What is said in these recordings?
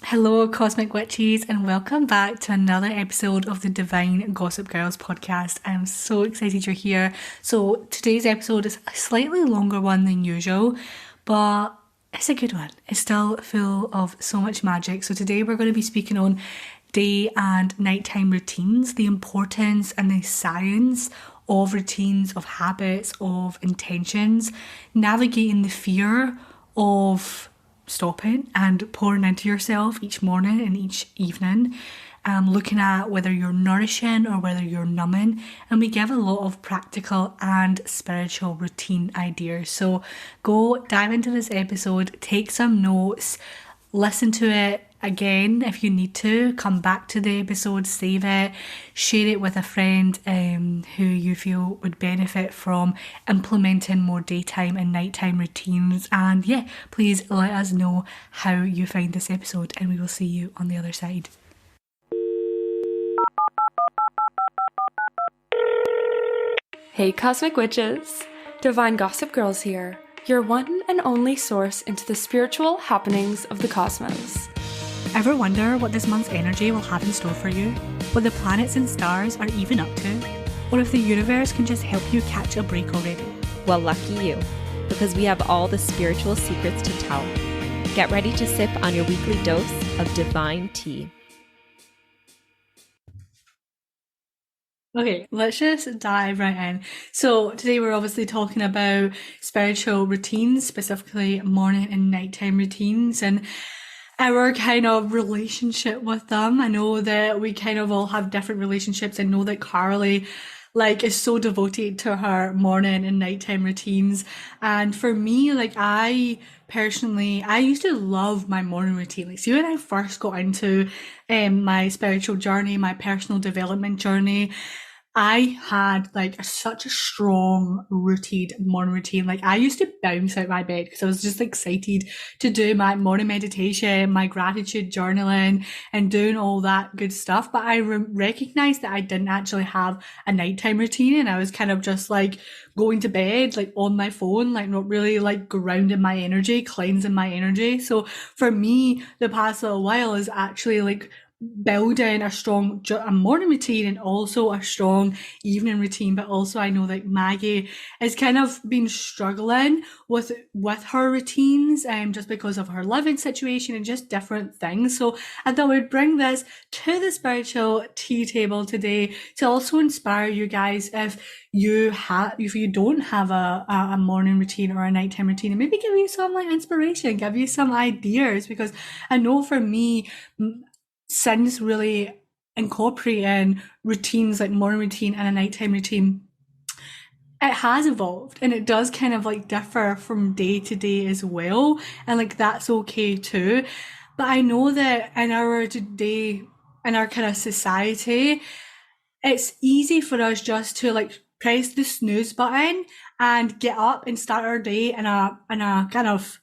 Hello, Cosmic Witches, and welcome back to another episode of the Divine Gossip Girls podcast. I'm so excited you're here. So, today's episode is a slightly longer one than usual, but it's a good one. It's still full of so much magic. So, today we're going to be speaking on day and nighttime routines, the importance and the science of routines, of habits, of intentions, navigating the fear of stopping and pouring into yourself each morning and each evening, looking at whether you're nourishing or whether you're numbing. And we give a lot of practical and spiritual routine ideas. So go dive into this episode, take some notes, listen to it again if you need to, come back to the episode, save it, share it with a friend who you feel would benefit from implementing more daytime and nighttime routines. And yeah, please let us know how you find this episode, and we will see you on the other side. Hey Cosmic Witches! Divine Gossip Girls here, your one and only source into the spiritual happenings of the cosmos. Ever wonder what this month's energy will have in store for you? What the planets and stars are even up to? Or if the universe can just help you catch a break already? Well, lucky you, because we have all the spiritual secrets to tell. Get ready to sip on your weekly dose of divine tea. Okay, let's just dive right in. So today we're obviously talking about spiritual routines, specifically morning and nighttime routines, and our kind of relationship with them. I know that we kind of all have different relationships. I know that Carly is so devoted to her morning and nighttime routines. And for me, I personally, I used to love my morning routine. See, when I first got into my spiritual journey, my personal development journey, I had such a strong rooted morning routine. I used to bounce out my bed because I was just excited to do my morning meditation, my gratitude journaling, and doing all that good stuff. But I recognized that I didn't actually have a nighttime routine, and I was kind of just going to bed on my phone, not really grounding my energy, cleansing my energy. So for me, the past little while is actually building a strong morning routine and also a strong evening routine. But also I know that Maggie has kind of been struggling with her routines just because of her living situation and just different things. So I thought we'd bring this to the spiritual tea table today to also inspire you guys if you don't have a morning routine or a nighttime routine, and maybe give you some inspiration, give you some ideas, because I know for me, since really incorporating routines like morning routine and a nighttime routine, it has evolved, and it does kind of differ from day to day as well, and that's okay too. But I know that in our today, in our kind of society, it's easy for us just to press the snooze button and get up and start our day in a kind of,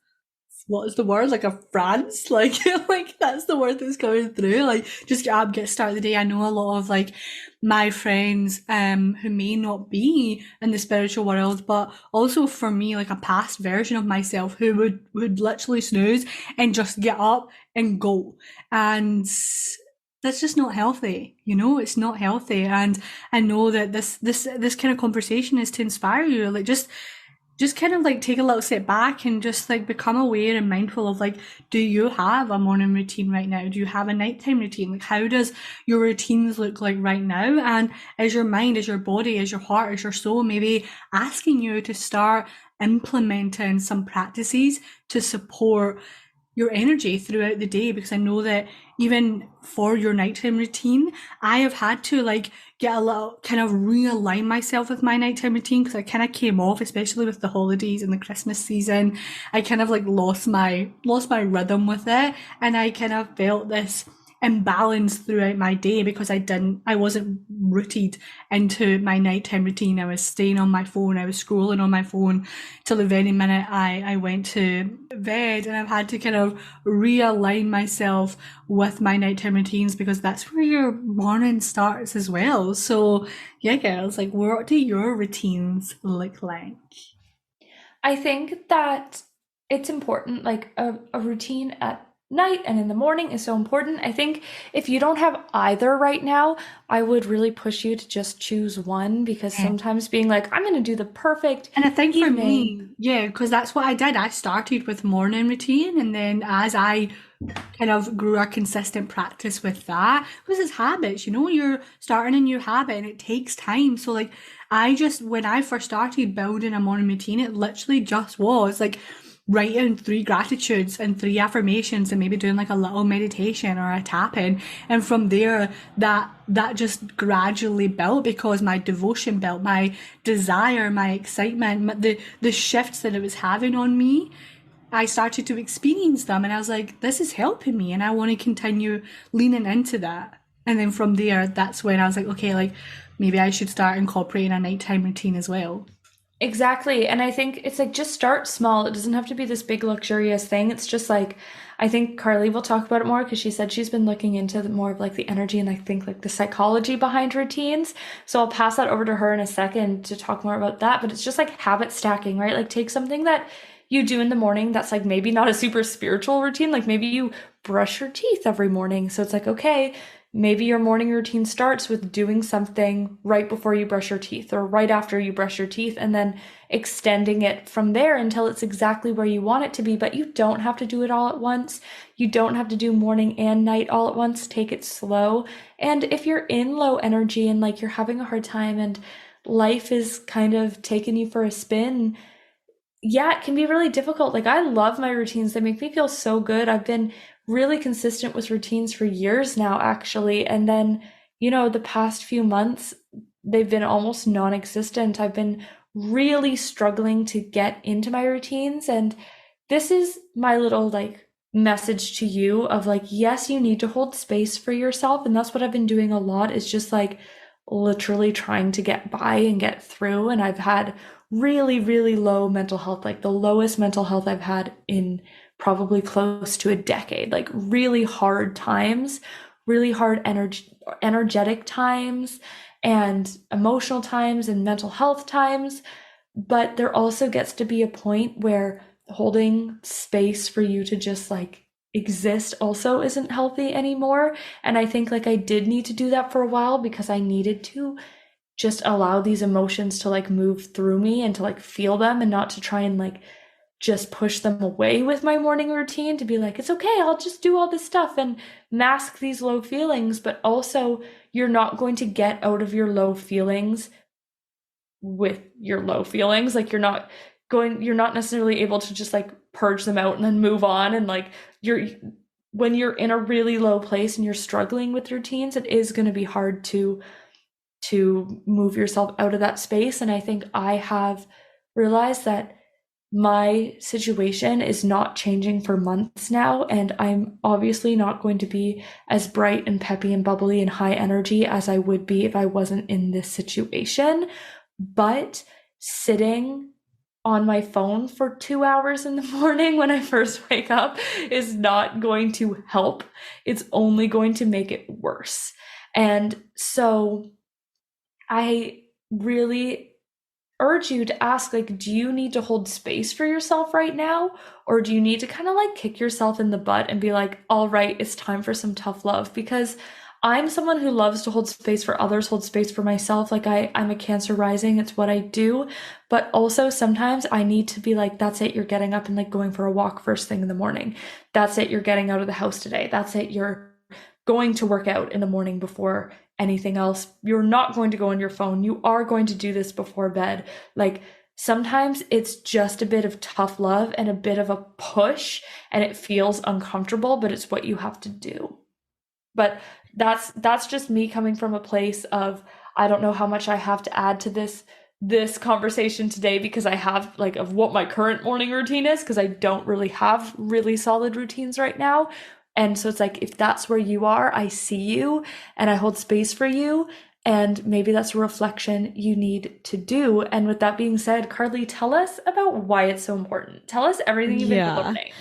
what is the word? A France? That's the word that's coming through. Just get up, get started the day. I know a lot of my friends who may not be in the spiritual world, but also for me, a past version of myself who would literally snooze and just get up and go. And that's just not healthy. It's not healthy. And I know that this kind of conversation is to inspire you. Just kind of take a little step back and just become aware and mindful of do you have a morning routine right now? Do you have a nighttime routine? How does your routines look like right now? And is your mind, is your body, is your heart, is your soul maybe asking you to start implementing some practices to support your energy throughout the day? Because I know that even for your nighttime routine, I have had to get a little kind of realign myself with my nighttime routine, because I kind of came off, especially with the holidays and the Christmas season. I kind of lost my rhythm with it, and I kind of felt this imbalance throughout my day because I wasn't rooted into my nighttime routine. I was staying on my phone, I was scrolling on my phone till the very minute I went to bed, and I've had to kind of realign myself with my nighttime routines, because that's where your morning starts as well. So yeah, girls, what do your routines look like? I think that it's important, a routine at night and in the morning is so important. I think if you don't have either right now, I would really push you to just choose one, because Yeah. sometimes being like, I'm going to do the perfect And I think for evening. me, yeah, because that's what I did. I started with morning routine, and then as I kind of grew a consistent practice with that, because it's habits, you're starting a new habit and it takes time. So like when I first started building a morning routine, it literally just was like writing three gratitudes and three affirmations and maybe doing like a little meditation or a tapping. And from there, that just gradually built, because my devotion built, my desire, my excitement, the shifts that it was having on me, I started to experience them, and I was like, this is helping me, and I want to continue leaning into that. And then from there, that's when I was like, okay, like maybe I should start incorporating a nighttime routine as well. Exactly. And I think it's like, just start small. It doesn't have to be this big luxurious thing. It's just like, I think Carly will talk about it more because she said she's been looking into more of like the energy and I think like the psychology behind routines. So I'll pass that over to her in a second to talk more about that. But it's just like habit stacking, right? Like take something that you do in the morning that's like maybe not a super spiritual routine. Like maybe you brush your teeth every morning. So it's like, okay, maybe your morning routine starts with doing something right before you brush your teeth or right after you brush your teeth, and then extending it from there until it's exactly where you want it to be. But you don't have to do it all at once. You don't have to do morning and night all at once. Take it slow. And if you're in low energy and like you're having a hard time and life is kind of taking you for a spin, yeah, it can be really difficult. Like, I love my routines. They make me feel so good. I've been really consistent with routines for years now, actually. And then, the past few months, they've been almost non-existent. I've been really struggling to get into my routines. And this is my little like message to you of like, yes, you need to hold space for yourself. And that's what I've been doing a lot, is just like literally trying to get by and get through. And I've had really, really low mental health, like the lowest mental health I've had in probably close to a decade, like really hard times, really hard energetic times and emotional times and mental health times. But there also gets to be a point where holding space for you to just like exist also isn't healthy anymore. And I think like I did need to do that for a while because I needed to just allow these emotions to like move through me and to like feel them, and not to try and like just push them away with my morning routine, to be like, it's okay, I'll just do all this stuff and mask these low feelings. But also, you're not going to get out of your low feelings with your low feelings. Like you're not necessarily able to just like purge them out and then move on. And like when you're in a really low place and you're struggling with routines, it is going to be hard to move yourself out of that space. And I think I have realized that my situation is not changing for months now, and I'm obviously not going to be as bright and peppy and bubbly and high energy as I would be if I wasn't in this situation. But sitting on my phone for 2 hours in the morning when I first wake up is not going to help. It's only going to make it worse. And so I really urge you to ask, like, do you need to hold space for yourself right now? Or do you need to kind of like kick yourself in the butt and be like, all right, it's time for some tough love? Because I'm someone who loves to hold space for others, hold space for myself. Like I'm a Cancer rising. It's what I do. But also sometimes I need to be like, that's it. You're getting up and like going for a walk first thing in the morning. That's it. You're getting out of the house today. That's it. You're going to work out in the morning before anything else. You're not going to go on your phone. You are going to do this before bed. Like sometimes it's just a bit of tough love and a bit of a push, and it feels uncomfortable, but it's what you have to do. But that's just me coming from a place of, I don't know how much I have to add to this conversation today, because I have like of what my current morning routine is, because I don't really have really solid routines right now. And so it's like, if that's where you are, I see you and I hold space for you. And maybe that's a reflection you need to do. And with that being said, Carly, tell us about why it's so important. Tell us everything you've been learning.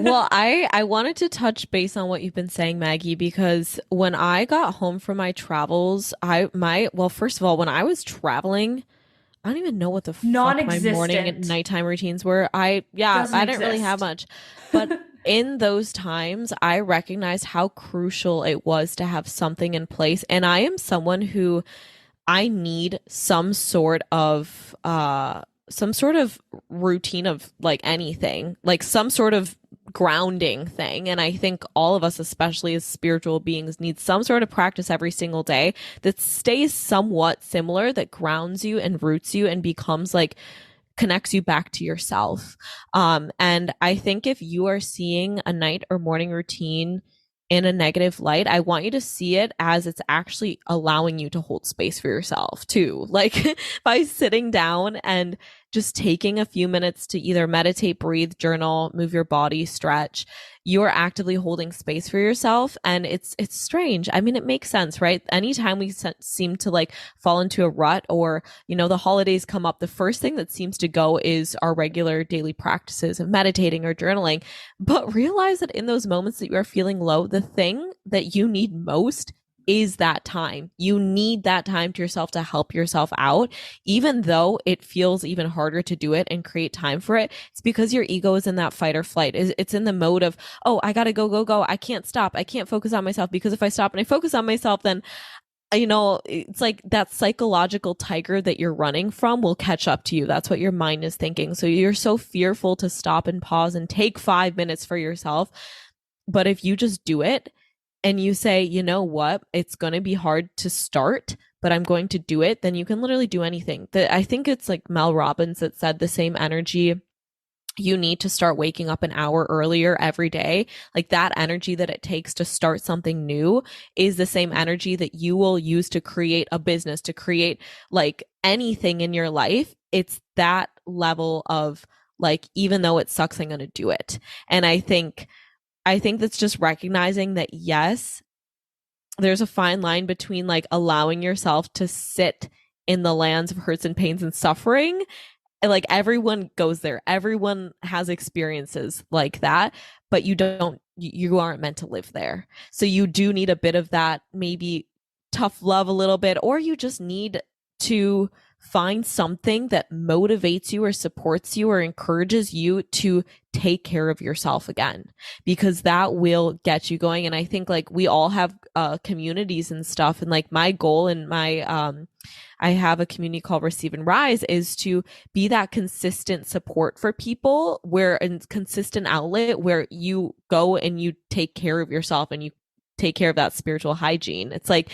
Well, I wanted to touch base on what you've been saying, Maggie, because when I got home from my travels, well, first of all, when I was traveling, I don't even know what the fuck my morning and Non-existent. nighttime routines were. Yeah, Doesn't I didn't really have exist. much. But in those times, I recognized how crucial it was to have something in place. And I am someone who I need some sort of routine of like anything, like some sort of grounding thing. And I think all of us, especially as spiritual beings, need some sort of practice every single day that stays somewhat similar, that grounds you and roots you and becomes like connects you back to yourself. And I think if you are seeing a night or morning routine in a negative light, I want you to see it as it's actually allowing you to hold space for yourself too. Like by sitting down and just taking a few minutes to either meditate, breathe, journal, move your body, stretch, you are actively holding space for yourself. And it's strange. I mean, it makes sense, right? Anytime we seem to like fall into a rut, or the holidays come up, the first thing that seems to go is our regular daily practices of meditating or journaling. But realize that in those moments that you are feeling low, the thing that you need most is that time. You need that time to yourself to help yourself out, even though it feels even harder to do it and create time for it. It's because your ego is in that fight or flight. It's in the mode of, oh, I gotta go, go, go. I can't stop. I can't focus on myself, because if I stop and I focus on myself, then it's like that psychological tiger that you're running from will catch up to you. That's what your mind is thinking. So you're so fearful to stop and pause and take 5 minutes for yourself. But if you just do it and you say, you know what, it's going to be hard to start, but I'm going to do it, then you can literally do anything. I think it's like Mel Robbins that said the same energy you need to start waking up an hour earlier every day. Like that energy that it takes to start something new is the same energy that you will use to create a business, to create like anything in your life. It's that level of like, even though it sucks, I'm going to do it. And I think that's just recognizing that, yes, there's a fine line between like allowing yourself to sit in the lands of hurts and pains and suffering. Like everyone goes there. Everyone has experiences like that, but you aren't meant to live there. So you do need a bit of that, maybe tough love a little bit, or you just need to find something that motivates you or supports you or encourages you to take care of yourself again, because that will get you going. And I think like we all have communities and stuff, and like my goal and my I have a community called Receive and Rise, is to be that consistent support for people, where a consistent outlet where you go and you take care of yourself and you take care of that spiritual hygiene. It's like,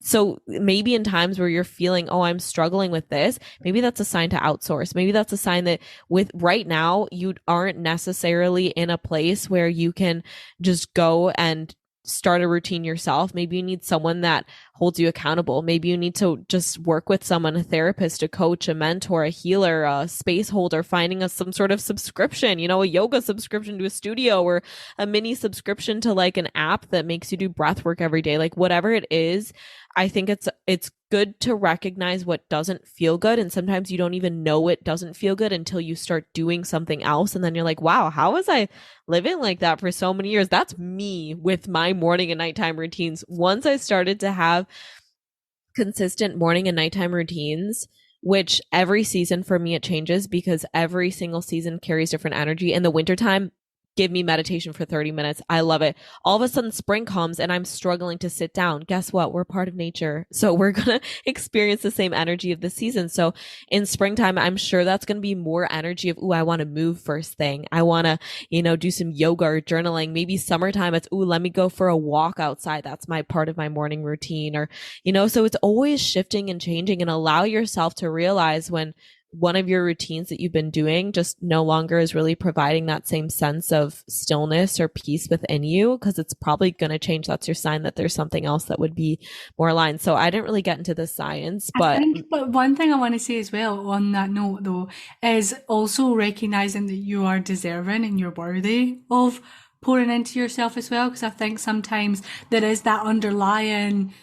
so maybe in times where you're feeling, oh, I'm struggling with this, maybe that's a sign to outsource. Maybe that's a sign that with right now, you aren't necessarily in a place where you can just go and start a routine yourself. Maybe you need someone that holds you accountable. Maybe you need to just work with someone, a therapist, a coach, a mentor, a healer, a space holder, finding some sort of subscription, a yoga subscription to a studio, or a mini subscription to like an app that makes you do breath work every day. Like whatever it is, I think it's good to recognize what doesn't feel good. And sometimes you don't even know it doesn't feel good until you start doing something else. And then you're like, wow, how was I living like that for so many years? That's me with my morning and nighttime routines. Once I started to have consistent morning and nighttime routines, which every season for me, it changes because every single season carries different energy. In the wintertime, give me meditation for 30 minutes. I love it. All of a sudden spring comes and I'm struggling to sit down. Guess what? We're part of nature. So we're going to experience the same energy of the season. So in springtime, I'm sure that's going to be more energy of, ooh, I want to move first thing. I want to, do some yoga or journaling. Maybe summertime, it's, ooh, let me go for a walk outside. That's my part of my morning routine. Or, so it's always shifting and changing, and allow yourself to realize when one of your routines that you've been doing just no longer is really providing that same sense of stillness or peace within you, because it's probably going to change. That's your sign that there's something else that would be more aligned. So I didn't really get into the science, But one thing I want to say as well on that note, though, is also recognizing that you are deserving and you're worthy of pouring into yourself as well. Because I think sometimes there is that underlying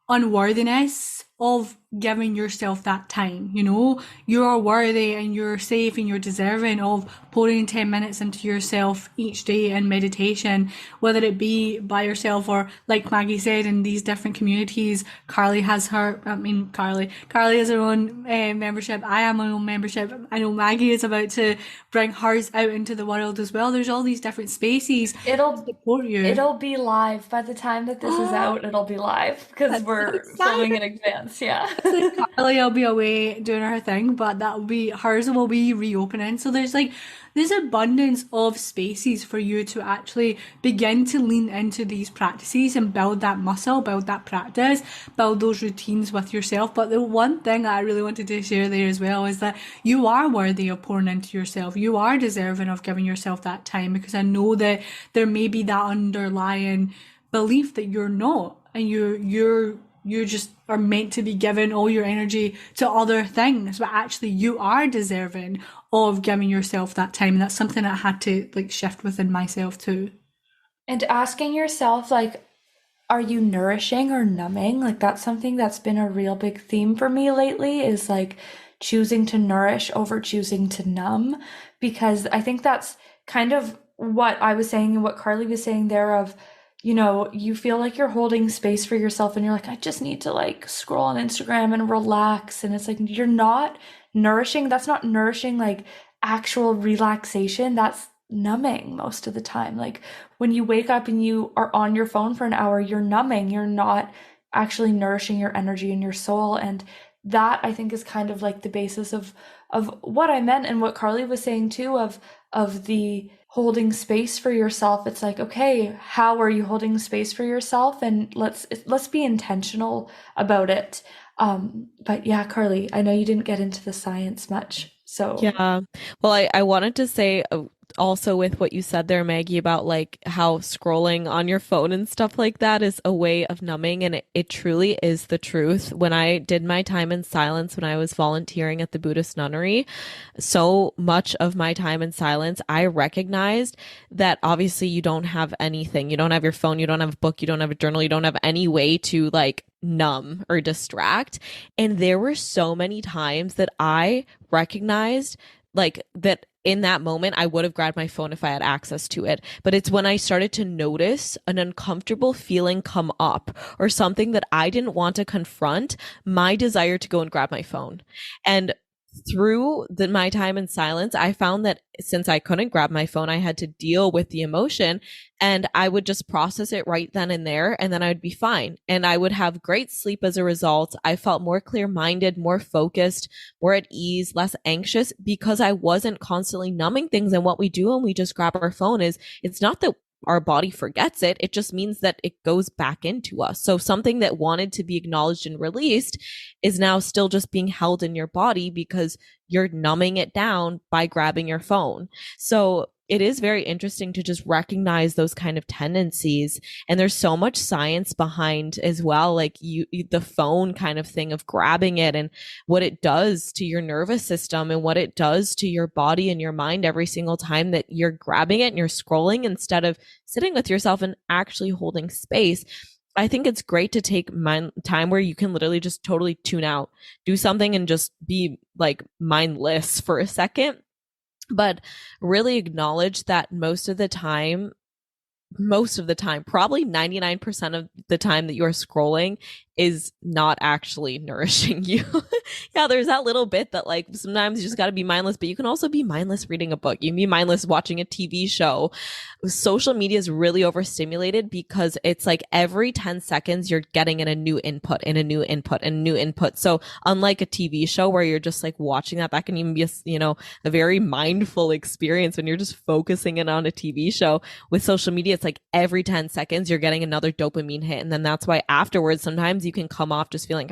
unworthiness of giving yourself that time. You know, you are worthy and you're safe and you're deserving of pouring 10 minutes into yourself each day in meditation, whether it be by yourself or, like Maggie said, in these different communities. Carly has her, I mean, Carly has her own membership. I have my own membership. I know Maggie is about to bring hers out into the world as well. There's all these different spaces to It'll support you. it'll be live by the time that this is out. It'll be live because That's so we're filming exciting. in advance. Yeah. So Carly will be away doing her thing, but that will be hers will be reopening. So there's like this abundance of spaces for you to actually begin to lean into these practices and build that muscle, build that practice, build those routines with yourself. But the one thing that I really wanted to share there as well is that you are worthy of pouring into yourself. You are deserving of giving yourself that time, because I know that there may be that underlying belief that you're not, and you just are meant to be giving all your energy to other things, but actually you are deserving of giving yourself that time. And that's something that I had to like shift within myself too. And asking yourself, like, are you nourishing or numbing? Like, that's something that's been a real big theme for me lately, is like choosing to nourish over choosing to numb. Because I think that's kind of what I was saying and what Carly was saying there of, you feel like you're holding space for yourself and you're like, I just need to like scroll on Instagram and relax. And it's like, you're not nourishing. That's not nourishing like actual relaxation. That's numbing most of the time. Like when you wake up and you are on your phone for an hour, you're numbing. You're not actually nourishing your energy and your soul. And that I think is kind of like the basis of what I meant and what Carly was saying too of the holding space for yourself. It's like, okay, how are you holding space for yourself? And let's be intentional about it. But yeah, Carly, I know you didn't get into the science much, so Yeah. Well, I wanted to say also with what you said there, Maggie, about like how scrolling on your phone and stuff like that is a way of numbing. And it truly is the truth. When I did my time in silence, when I was volunteering at the Buddhist nunnery, so much of my time in silence, I recognized that obviously you don't have anything. You don't have your phone, you don't have a book, you don't have a journal, you don't have any way to like numb or distract. And there were so many times that I recognized like that in that moment, I would have grabbed my phone if I had access to it. But it's when I started to notice an uncomfortable feeling come up or something that I didn't want to confront, my desire to go and grab my phone. And through my time in silence, I found that since I couldn't grab my phone, I had to deal with the emotion, and I would just process it right then and there, and then I would be fine. And I would have great sleep as a result. I felt more clear-minded, more focused, more at ease, less anxious, because I wasn't constantly numbing things. And what we do when we just grab our phone is, it's not that our body forgets it. It just means that it goes back into us. So something that wanted to be acknowledged and released is now still just being held in your body because you're numbing it down by grabbing your phone. So it is very interesting to just recognize those kind of tendencies. And there's so much science behind as well, like the phone kind of thing of grabbing it and what it does to your nervous system and what it does to your body and your mind every single time that you're grabbing it and you're scrolling instead of sitting with yourself and actually holding space. I think it's great to take time where you can literally just totally tune out, do something and just be like mindless for a second, but really acknowledge that most of the time, probably 99% of the time that you're scrolling is not actually nourishing you. Yeah, there's that little bit that like sometimes you just got to be mindless, but you can also be mindless reading a book. You can be mindless watching a TV show. Social media is really overstimulated because it's like every 10 seconds you're getting in a new input and a new input and new input. So unlike a TV show where you're just like watching that can even be a very mindful experience when you're just focusing in on a TV show. With social media, it's like every 10 seconds you're getting another dopamine hit. And then that's why afterwards, sometimes you can come off just feeling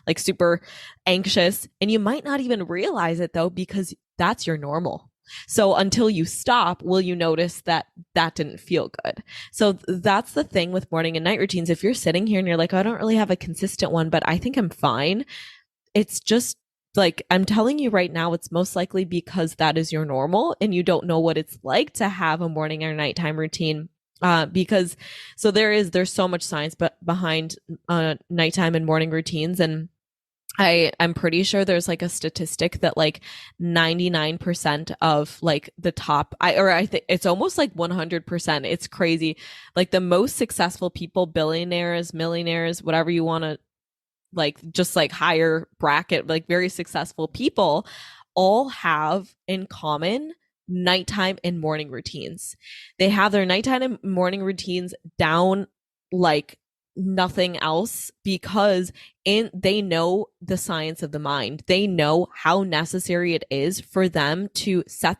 like super anxious. And you might not even realize it though, because that's your normal. So until you stop, will you notice that didn't feel good? So that's the thing with morning and night routines. If you're sitting here and you're like, I don't really have a consistent one, but I think I'm fine. It's just like, I'm telling you right now, it's most likely because that is your normal and you don't know what it's like to have a morning or nighttime routine. Because there's so much science behind nighttime and morning routines. And I'm pretty sure there's like a statistic that like 99% of like the top I think it's almost like 100%. It's crazy. Like the most successful people, billionaires, millionaires, whatever you want to, like, just like higher bracket, like very successful people, all have in common nighttime and morning routines. They have their nighttime and morning routines down like nothing else, because they know the science of the mind. They know how necessary it is for them to set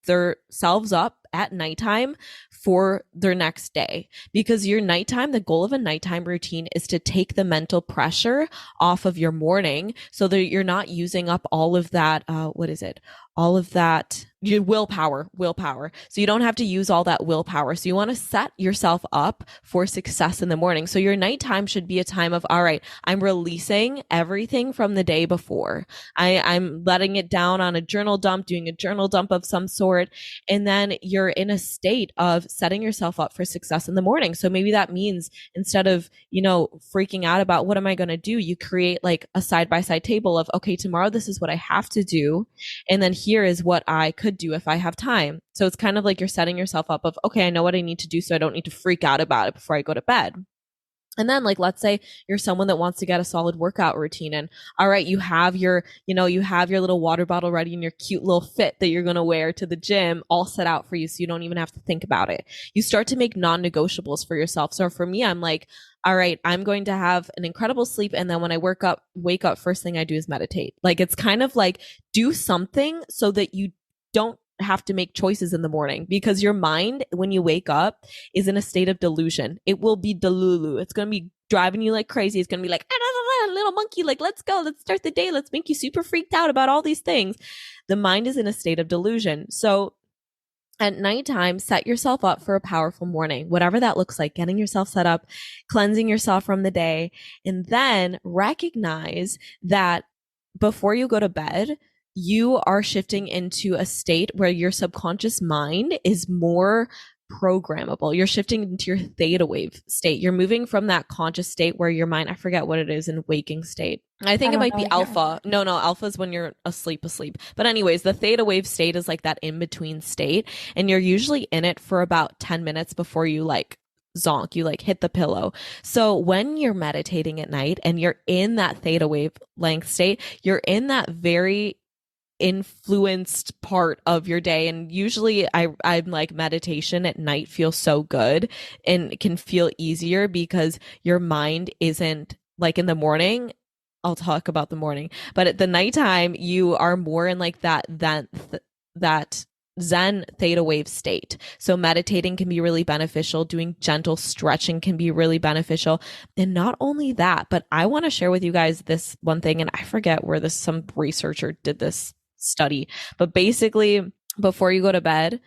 their selves up at nighttime for their next day. Because your nighttime, the goal of a nighttime routine is to take the mental pressure off of your morning, so that you're not using up all of that all of that your willpower. So you don't have to use all that willpower. So you want to set yourself up for success in the morning. So your nighttime should be a time of, all right, I'm releasing everything from the day before. I'm letting it down on a journal dump, doing a journal dump of some sort. And then you're in a state of setting yourself up for success in the morning. So maybe that means, instead of, freaking out about what am I going to do, you create like a side-by-side table of, okay, tomorrow this is what I have to do. And then here is what I could do if I have time. So it's kind of like you're setting yourself up of, okay, I know what I need to do, so I don't need to freak out about it before I go to bed. And then, like, let's say you're someone that wants to get a solid workout routine, and all right, you have your little water bottle ready and your cute little fit that you're going to wear to the gym all set out for you, so you don't even have to think about it. You start to make non-negotiables for yourself. So for me, I'm like, all right, I'm going to have an incredible sleep, and then when I wake up, first thing I do is meditate. Like, it's kind of like, do something so that you don't have to make choices in the morning, because your mind, when you wake up, is in a state of delusion. It will be delulu. It's going to be driving you like crazy. It's going to be like, little monkey, like, let's go, let's start the day, let's make you super freaked out about all these things. The mind is in a state of delusion. So at nighttime, set yourself up for a powerful morning, whatever that looks like, getting yourself set up, cleansing yourself from the day, and then recognize that before you go to bed, you are shifting into a state where your subconscious mind is more programmable. You're shifting into your theta wave state. You're moving from that conscious state where your mind, I forget what it is in waking state. I think it might be alpha. No, alpha is when you're asleep. But anyways, the theta wave state is like that in between state. And you're usually in it for about 10 minutes before you like zonk, you like hit the pillow. So when you're meditating at night and you're in that theta wave length state, you're in that very influenced part of your day. And usually I'm like, meditation at night feels so good and can feel easier because your mind isn't like, in the morning, I'll talk about the morning, but at the nighttime you are more in like that Zen theta wave state. So meditating can be really beneficial. Doing gentle stretching can be really beneficial. And not only that, but I want to share with you guys this one thing, and I forget where some researcher did this study, but basically before you go to bed,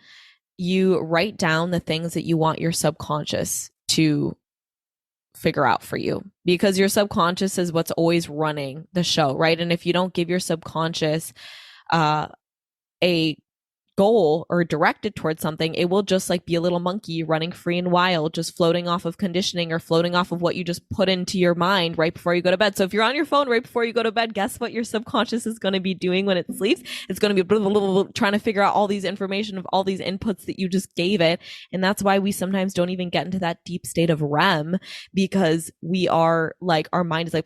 you write down the things that you want your subconscious to figure out for you, because your subconscious is what's always running the show, right? And if you don't give your subconscious a goal or directed towards something, it will just like be a little monkey running free and wild, just floating off of conditioning or floating off of what you just put into your mind right before you go to bed. So if you're on your phone right before you go to bed, guess what your subconscious is going to be doing when it sleeps? It's going to be trying to figure out all these information of all these inputs that you just gave it. And that's why we sometimes don't even get into that deep state of REM, because we are like, our mind is like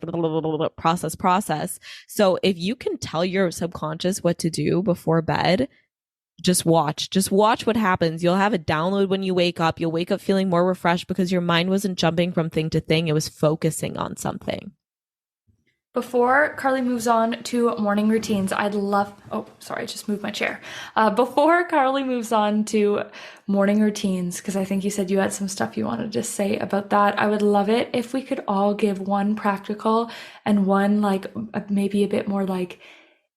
process. So if you can tell your subconscious what to do before bed, just watch what happens. You'll have a download when you wake up. You'll wake up feeling more refreshed because your mind wasn't jumping from thing to thing. It was focusing on something. Before Carly moves on to morning routines, oh, sorry, I just moved my chair. Before Carly moves on to morning routines, because I think you said you had some stuff you wanted to say about that, I would love it if we could all give one practical and one like maybe a bit more like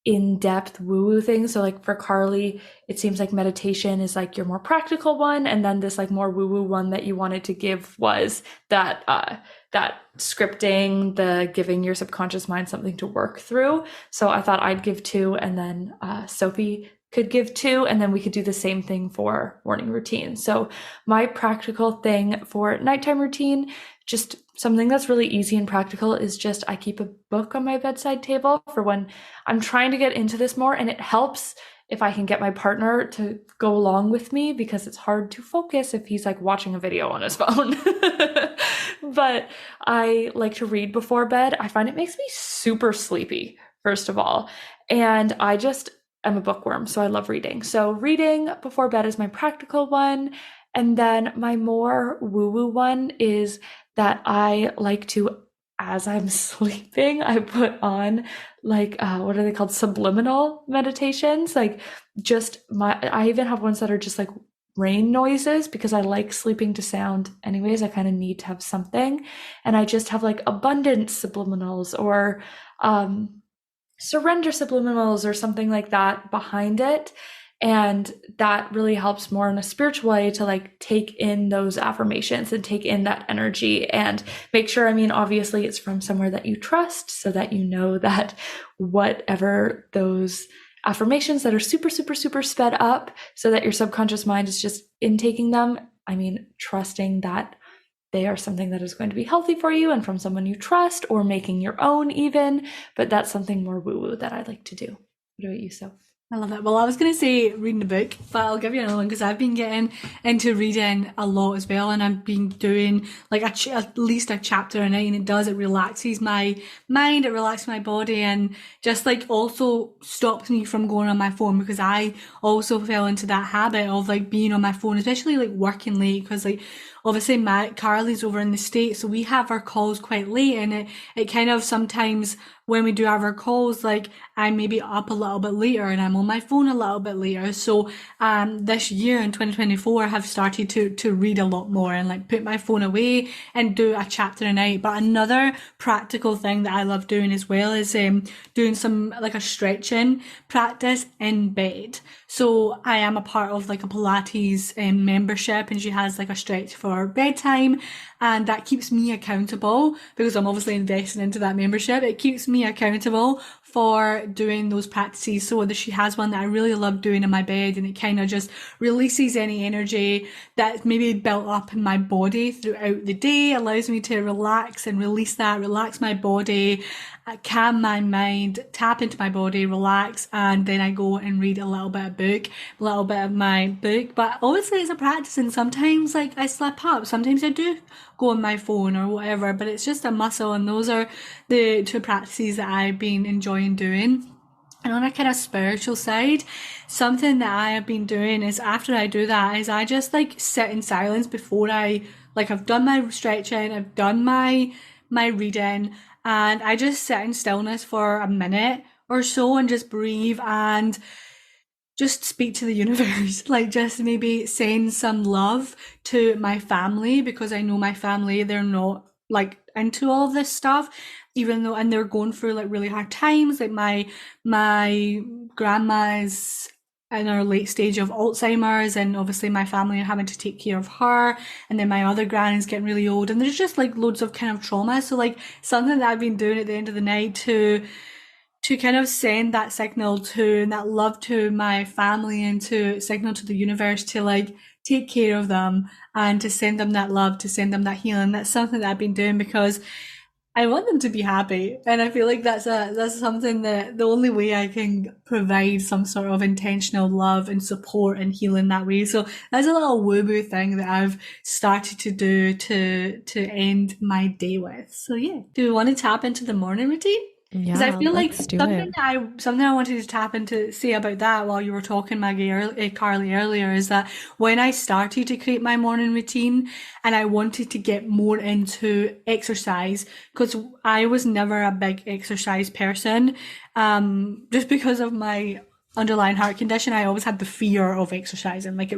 in-depth woo-woo thing. So like for Carly, it seems like meditation is like your more practical one, and then this like more woo-woo one that you wanted to give was that scripting, the giving your subconscious mind something to work through. So I thought I'd give two, and then Sophie, could give to, and then we could do the same thing for morning routine. So my practical thing for nighttime routine, just something that's really easy and practical, is just I keep a book on my bedside table for when I'm trying to get into this more, and it helps if I can get my partner to go along with me because it's hard to focus if he's like watching a video on his phone. But I like to read before bed. I find it makes me super sleepy, first of all. And I'm a bookworm, so I love reading. So reading before bed is my practical one. And then my more woo-woo one is that I like to, as I'm sleeping, I put on like what are they called? Subliminal meditations. Like I even have ones that are just like rain noises because I like sleeping to sound anyways. I kind of need to have something. And I just have like abundance subliminals or surrender subliminals or something like that behind it. And that really helps more in a spiritual way to like take in those affirmations and take in that energy and make sure, I mean, obviously it's from somewhere that you trust so that you know that whatever those affirmations that are super, super, super sped up so that your subconscious mind is just intaking them. I mean, trusting that they are something that is going to be healthy for you and from someone you trust or making your own even, but that's something more woo-woo that I like to do. What about you, Soph? I love it. Well, I was going to say reading a book, but I'll give you another one because I've been getting into reading a lot as well, and I've been doing like at least a chapter a night, and it relaxes my mind, it relaxes my body, and just like also stops me from going on my phone because I also fell into that habit of like being on my phone, especially like working late because like obviously Carly's over in the States, so we have our calls quite late, and it kind of sometimes when we do have our calls, like I'm maybe up a little bit later and I'm on my phone a little bit later. So this year in 2024, I have started to read a lot more and like put my phone away and do a chapter a night. But another practical thing that I love doing as well is doing some like a stretching practice in bed. So I am a part of like a Pilates membership, and she has like a stretch for bedtime, and that keeps me accountable because I'm obviously investing into that membership. It keeps me accountable for doing those practices. So she has one that I really love doing in my bed, and it kind of just releases any energy that's maybe built up in my body throughout the day, allows me to relax and release that, relax my body, calm my mind, tap into my body, relax, and then I go and read a little bit of my book. But obviously it's a practice, and sometimes like I slip up, sometimes I do go on my phone or whatever, but it's just a muscle, and those are the two practices that I've been enjoying doing. And on a kind of spiritual side, something that I have been doing is after I do that is I just like sit in silence before I've done my stretching, I've done my reading, and I just sit in stillness for a minute or so and just breathe and just speak to the universe, like just maybe send some love to my family because I know my family, they're not like into all of this stuff, even though, and they're going through like really hard times. Like my grandma is in her late stage of Alzheimer's, and obviously my family are having to take care of her, and then my other granny's getting really old, and there's just like loads of kind of trauma. So like something that I've been doing at the end of the night to kind of send that signal to and that love to my family and to signal to the universe to like take care of them and to send them that love, to send them that healing. That's something that I've been doing because I want them to be happy. And I feel like that's something that the only way I can provide some sort of intentional love and support and healing that way. So that's a little woo-woo thing that I've started to do to end my day with. So yeah. Do we want to tap into the morning routine? Because I Yeah, feel like let's do it. something I wanted to tap into say about that while you were talking, Carly earlier, is that when I started to create my morning routine and I wanted to get more into exercise, because I was never a big exercise person, just because of my underlying heart condition, I always had the fear of exercising. Like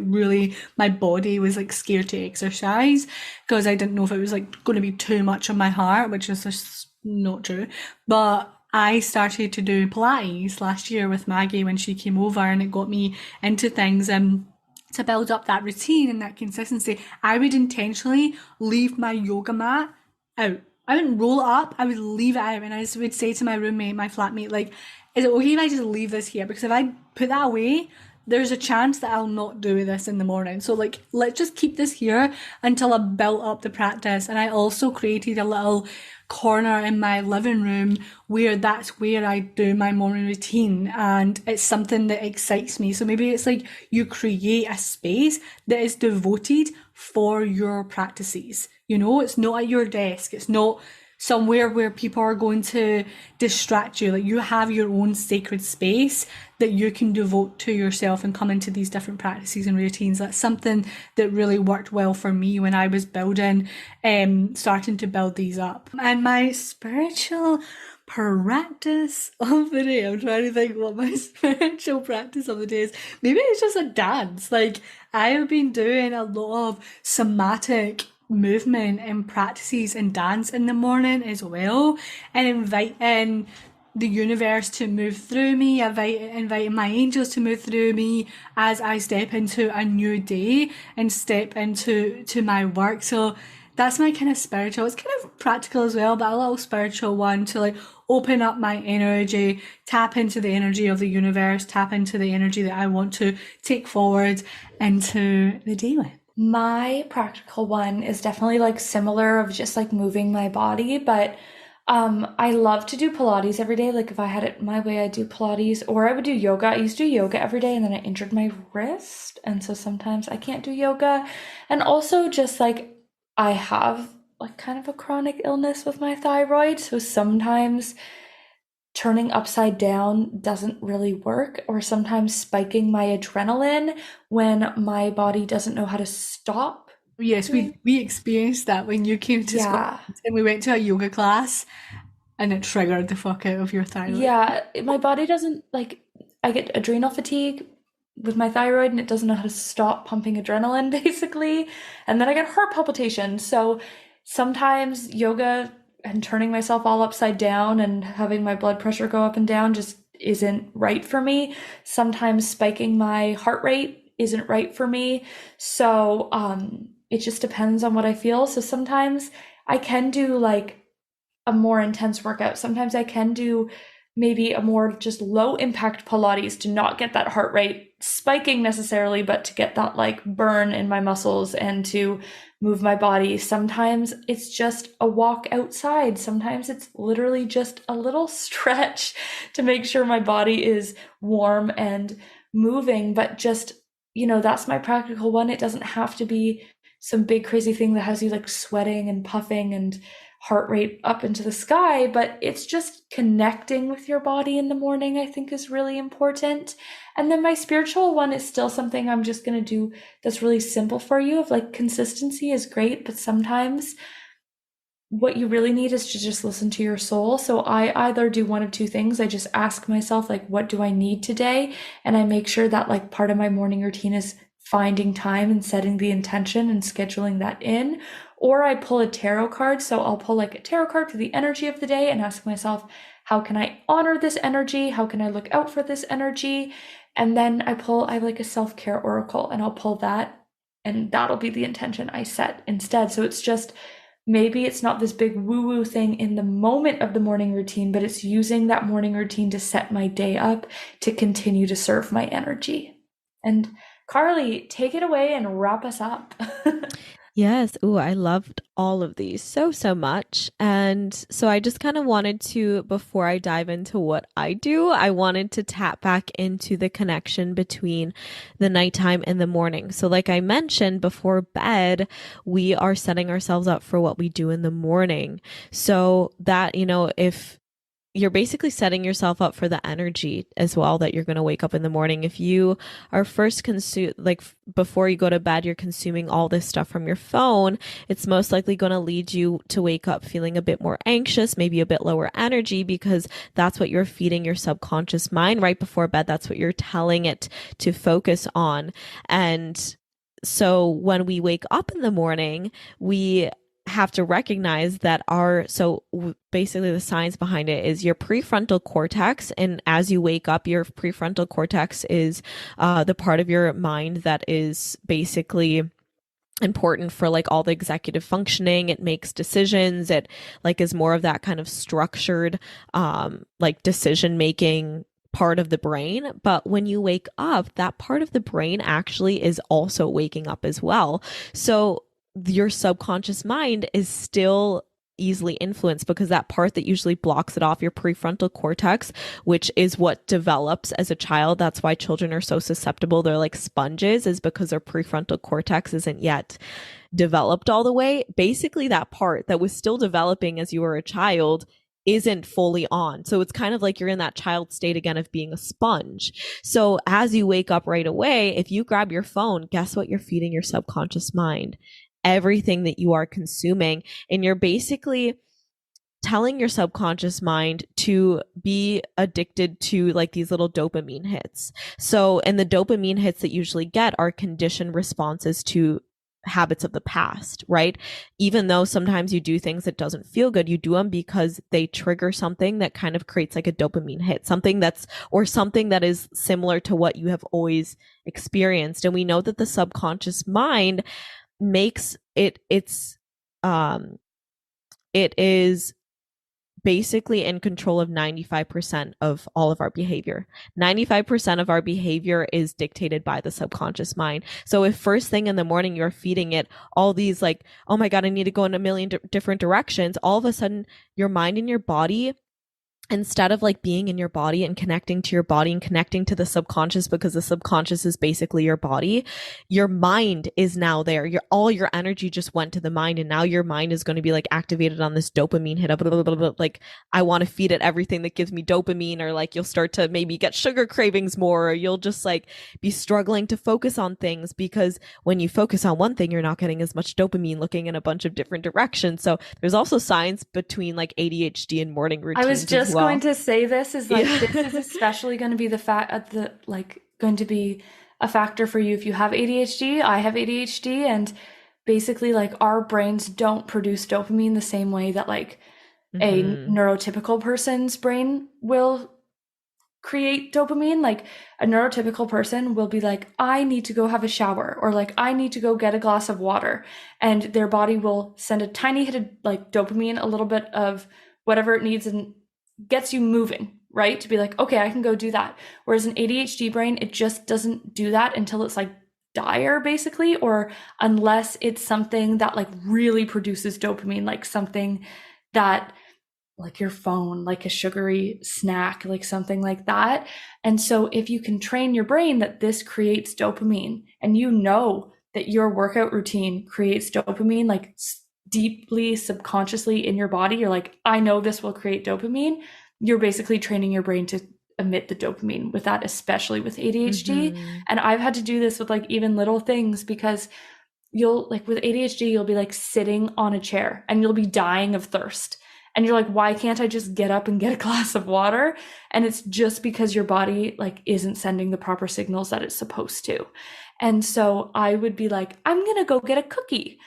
my body was like scared to exercise because I didn't know if it was like going to be too much on my heart, which is just not true. But I started to do Pilates last year with Maggie when she came over, and it got me into things. And to build up that routine and that consistency, I would intentionally leave my yoga mat out. I wouldn't roll it up, I would leave it out. And I would say to my roommate, my flatmate, like, is it okay if I just leave this here? Because if I put that away, there's a chance that I'll not do this in the morning. So like, let's just keep this here until I've built up the practice. And I also created a little corner in my living room where that's where I do my morning routine, and it's something that excites me. So maybe it's like you create a space that is devoted for your practices. You know, it's not at your desk. It's not somewhere where people are going to distract you. Like, you have your own sacred space that you can devote to yourself and come into these different practices and routines. That's something that really worked well for me when I was building, starting to build these up. And my spiritual practice of the day, I'm trying to think what my spiritual practice of the day is. Maybe it's just a dance. Like, I have been doing a lot of somatic movement and practices and dance in the morning as well, and inviting the universe to move through me, inviting my angels to move through me as I step into a new day and step into my work. So that's my kind of spiritual. It's kind of practical as well, but a little spiritual one to like open up my energy, tap into the energy of the universe, tap into the energy that I want to take forward into the day with. My practical one is definitely like similar of just like moving my body, but I love to do Pilates every day. Like if I had it my way, I'd do Pilates or I would do yoga. I used to do yoga every day and then I injured my wrist. And so sometimes I can't do yoga. And also just like I have like kind of a chronic illness with my thyroid. So sometimes turning upside down doesn't really work, or sometimes spiking my adrenaline when my body doesn't know how to stop. Yes, we experienced that when you came to Yeah. Scotland and we went to a yoga class and it triggered the fuck out of your thyroid. Yeah, my body doesn't like, I get adrenal fatigue with my thyroid and it doesn't know how to stop pumping adrenaline basically. And then I get heart palpitations. So sometimes yoga and turning myself all upside down and having my blood pressure go up and down just isn't right for me. Sometimes spiking my heart rate isn't right for me. So it just depends on what I feel. So sometimes I can do like a more intense workout. Sometimes I can do maybe a more just low impact Pilates to not get that heart rate spiking necessarily, but to get that like burn in my muscles and to move my body. Sometimes it's just a walk outside. Sometimes it's literally just a little stretch to make sure my body is warm and moving. But just, that's my practical one. It doesn't have to be some big crazy thing that has you like sweating and puffing and heart rate up into the sky, but it's just connecting with your body in the morning, I think is really important. And then my spiritual one is still something I'm just going to do that's really simple for you, of like consistency is great, but sometimes what you really need is to just listen to your soul. So I either do one of two things. I just ask myself, like, what do I need today? And I make sure that like part of my morning routine is finding time and setting the intention and scheduling that in. Or I pull a tarot card. So I'll pull like a tarot card for the energy of the day and ask myself, how can I honor this energy? How can I look out for this energy? And then I have like a self-care oracle and I'll pull that, and that'll be the intention I set instead. So it's just, maybe it's not this big woo-woo thing in the moment of the morning routine, but it's using that morning routine to set my day up to continue to serve my energy. And Carly, take it away and wrap us up. Yes. Ooh, I loved all of these so, so much. And so I just kind of wanted to, before I dive into what I do, I wanted to tap back into the connection between the nighttime and the morning. So like I mentioned, before bed, we are setting ourselves up for what we do in the morning. So that, if you're basically setting yourself up for the energy as well that you're going to wake up in the morning. If you are first before you go to bed, you're consuming all this stuff from your phone, it's most likely going to lead you to wake up feeling a bit more anxious, maybe a bit lower energy, because that's what you're feeding your subconscious mind right before bed. That's what you're telling it to focus on. And so when we wake up in the morning, we have to recognize that basically the science behind it is your prefrontal cortex. And as you wake up, your prefrontal cortex is the part of your mind that is basically important for like all the executive functioning. It makes decisions. It like is more of that kind of structured like decision making part of the brain. But when you wake up, that part of the brain actually is also waking up as well. So your subconscious mind is still easily influenced because that part that usually blocks it off, your prefrontal cortex, which is what develops as a child. That's why children are so susceptible. They're like sponges, is because their prefrontal cortex isn't yet developed all the way. Basically, that part that was still developing as you were a child isn't fully on. So it's kind of like you're in that child state again of being a sponge. So as you wake up right away, if you grab your phone, guess what you're feeding your subconscious mind? Everything that you are consuming. And you're basically telling your subconscious mind to be addicted to like these little dopamine hits. So, and the dopamine hits that you usually get are conditioned responses to habits of the past, right? Even though sometimes you do things that doesn't feel good, you do them because they trigger something that kind of creates like a dopamine hit, something that's, or something that is similar to what you have always experienced. And we know that the subconscious mind makes it is basically in control of 95% of all of our behavior. 95% of our behavior is dictated by the subconscious mind. So if first thing in the morning you're feeding it all these like, oh my God, I need to go in a million different directions, all of a sudden your mind and your body, instead of like being in your body and connecting to your body and connecting to the subconscious, because the subconscious is basically your body, your mind is now there. All your energy just went to the mind, and now your mind is going to be like activated on this dopamine hit, blah, blah, blah, blah, like I want to feed it everything that gives me dopamine, or like you'll start to maybe get sugar cravings more, or you'll just like be struggling to focus on things, because when you focus on one thing, you're not getting as much dopamine looking in a bunch of different directions. So there's also science between like ADHD and morning routines. I was just going to say this is like, Yeah. this is especially going to be going to be a factor for you if you have ADHD. I have ADHD, and basically like our brains don't produce dopamine the same way that like a neurotypical person's brain will create dopamine. Like a neurotypical person will be like, I need to go have a shower, or like I need to go get a glass of water, and their body will send a tiny hit of like dopamine, a little bit of whatever it needs, and gets you moving, right? To be like, okay, I can go do that. Whereas an ADHD brain, it just doesn't do that until it's like dire, basically, or unless it's something that like really produces dopamine, like something that like your phone, like a sugary snack, like something like that. And so if you can train your brain that this creates dopamine, and you know that your workout routine creates dopamine, like deeply subconsciously in your body, you're like, I know this will create dopamine. You're basically training your brain to emit the dopamine with that, especially with ADHD. And I've had to do this with like even little things, because you'll like with ADHD, you'll be like sitting on a chair and you'll be dying of thirst. And you're like, why can't I just get up and get a glass of water? And it's just because your body like isn't sending the proper signals that it's supposed to. And so I would be like, I'm going to go get a cookie.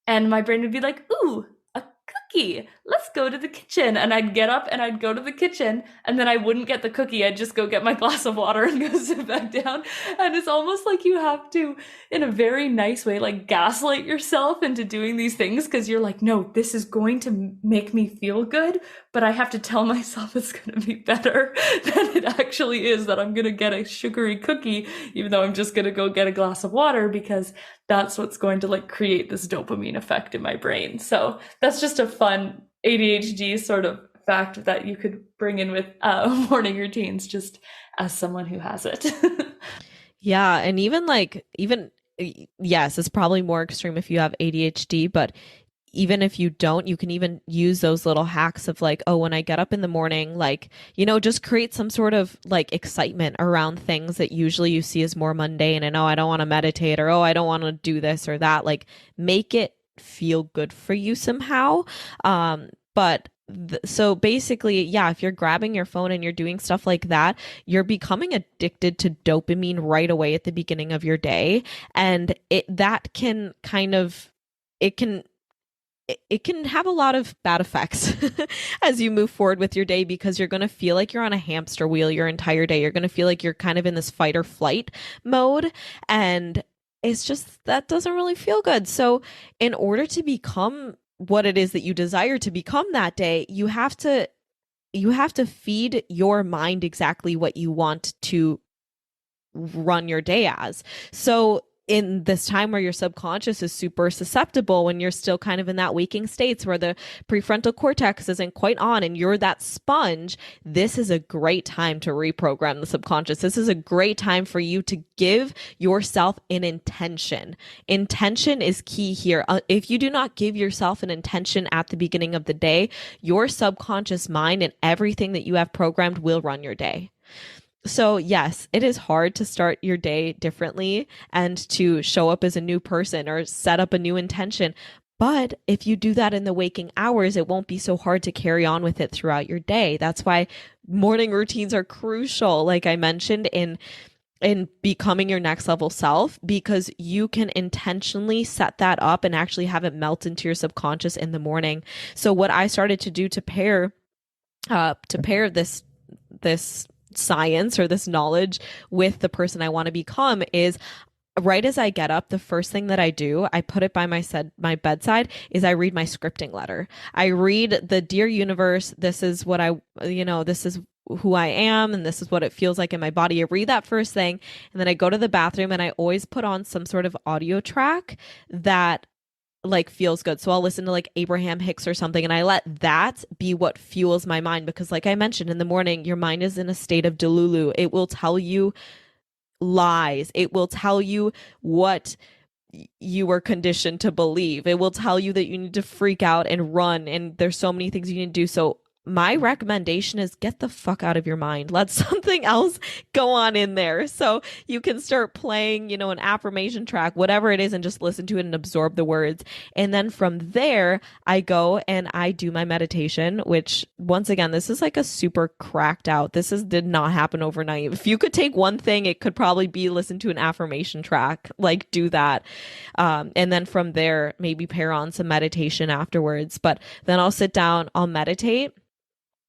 And my brain would be like, ooh, a cookie. Let's go to the kitchen. And I'd get up and I'd go to the kitchen, and then I wouldn't get the cookie. I'd just go get my glass of water and go sit back down. And it's almost like you have to, in a very nice way, like gaslight yourself into doing these things, because you're like, no, this is going to make me feel good, but I have to tell myself it's going to be better than it actually is, that I'm going to get a sugary cookie, even though I'm just going to go get a glass of water, because that's what's going to like create this dopamine effect in my brain. So that's just a fun ADHD sort of fact that you could bring in with morning routines, just as someone who has it. Yeah. And yes, it's probably more extreme if you have ADHD, but even if you don't, you can even use those little hacks of like, oh, when I get up in the morning, like, just create some sort of like excitement around things that usually you see as more mundane, and oh, I don't want to meditate, or oh, I don't want to do this or that. Like, make it feel good for you somehow. So basically, yeah, if you're grabbing your phone and you're doing stuff like that, you're becoming addicted to dopamine right away at the beginning of your day. And it can have a lot of bad effects as you move forward with your day, because you're going to feel like you're on a hamster wheel your entire day. You're going to feel like you're kind of in this fight or flight mode. And it's just that doesn't really feel good. So, in order to become what it is that you desire to become that day, you have to feed your mind exactly what you want to run your day as. So in this time where your subconscious is super susceptible, when you're still kind of in that waking states where the prefrontal cortex isn't quite on and you're that sponge, this is a great time to reprogram the subconscious. This is a great time for you to give yourself an intention. Intention is key here. If you do not give yourself an intention at the beginning of the day, your subconscious mind and everything that you have programmed will run your day. So, yes, it is hard to start your day differently and to show up as a new person or set up a new intention. But if you do that in the waking hours, it won't be so hard to carry on with it throughout your day. That's why morning routines are crucial, like I mentioned, in becoming your next level self, because you can intentionally set that up and actually have it melt into your subconscious in the morning. So what I started to do to pair this science or this knowledge with the person I want to become is right as I get up, the first thing that I do, I put it by my bedside, is I read my scripting letter. I read the Dear Universe, this is what this is who I am and this is what it feels like in my body. I read that first thing and then I go to the bathroom and I always put on some sort of audio track that like feels good. So I'll listen to like Abraham Hicks or something and I let that be what fuels my mind, because like I mentioned, in the morning your mind is in a state of delulu. It will tell you lies. It will tell you what you were conditioned to believe. It will tell you that you need to freak out and run, and there's so many things you need to do. So my recommendation is get the fuck out of your mind. Let something else go on in there. So you can start playing, an affirmation track, whatever it is, and just listen to it and absorb the words. And then from there, I go and I do my meditation, which once again, this is like a super cracked out. Did not happen overnight. If you could take one thing, it could probably be listen to an affirmation track, like do that. And then from there, maybe pair on some meditation afterwards. But then I'll sit down, I'll meditate.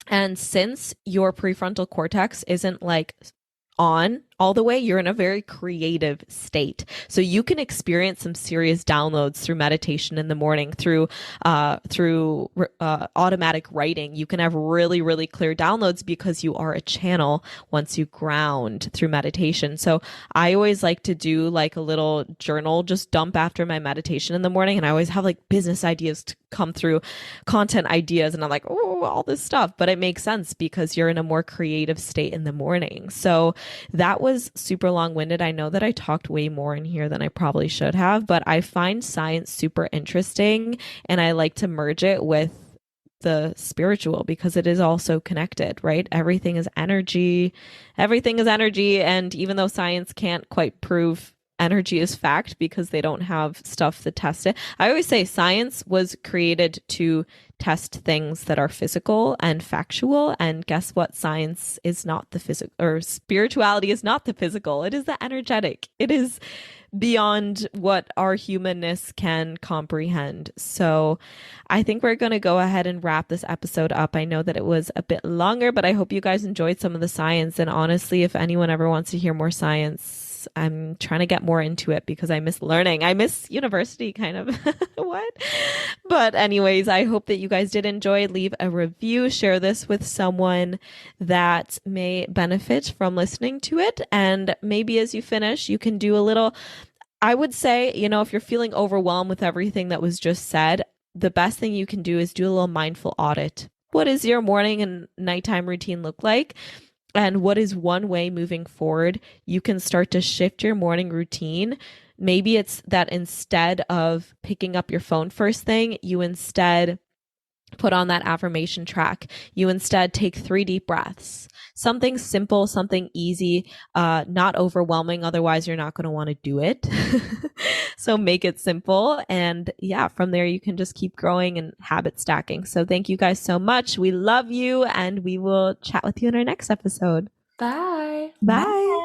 And since your prefrontal cortex isn't like on all the way, you're in a very creative state. So you can experience some serious downloads through meditation in the morning, through automatic writing. You can have really, really clear downloads because you are a channel once you ground through meditation. So I always like to do like a little journal, just dump after my meditation in the morning. And I always have like business ideas to come through, content ideas. And I'm like, oh, all this stuff. But it makes sense because you're in a more creative state in the morning. So that was super long-winded. I know that I talked way more in here than I probably should have, but I find science super interesting and I like to merge it with the spiritual because it is also connected, right? Everything is energy. Everything is energy. And even though science can't quite prove energy is fact because they don't have stuff to test it, I always say science was created to test things that are physical and factual. And guess what? Science is not the physical, or spirituality is not the physical. It is the energetic. It is beyond what our humanness can comprehend. So I think we're going to go ahead and wrap this episode up. I know that it was a bit longer, but I hope you guys enjoyed some of the science. And honestly, if anyone ever wants to hear more science, I'm trying to get more into it because I miss learning. I miss university kind of. What? But anyways, I hope that you guys did enjoy. Leave a review, share this with someone that may benefit from listening to it. And maybe as you finish, you can do a little, I would say, if you're feeling overwhelmed with everything that was just said, the best thing you can do is do a little mindful audit. What does your morning and nighttime routine look like? And what is one way moving forward you can start to shift your morning routine? Maybe it's that instead of picking up your phone first thing, you instead put on that affirmation track. You instead take 3 deep breaths. Something simple, something easy, not overwhelming. Otherwise, you're not going to want to do it. So make it simple. And yeah, from there, you can just keep growing and habit stacking. So thank you guys so much. We love you and we will chat with you in our next episode. Bye. Bye.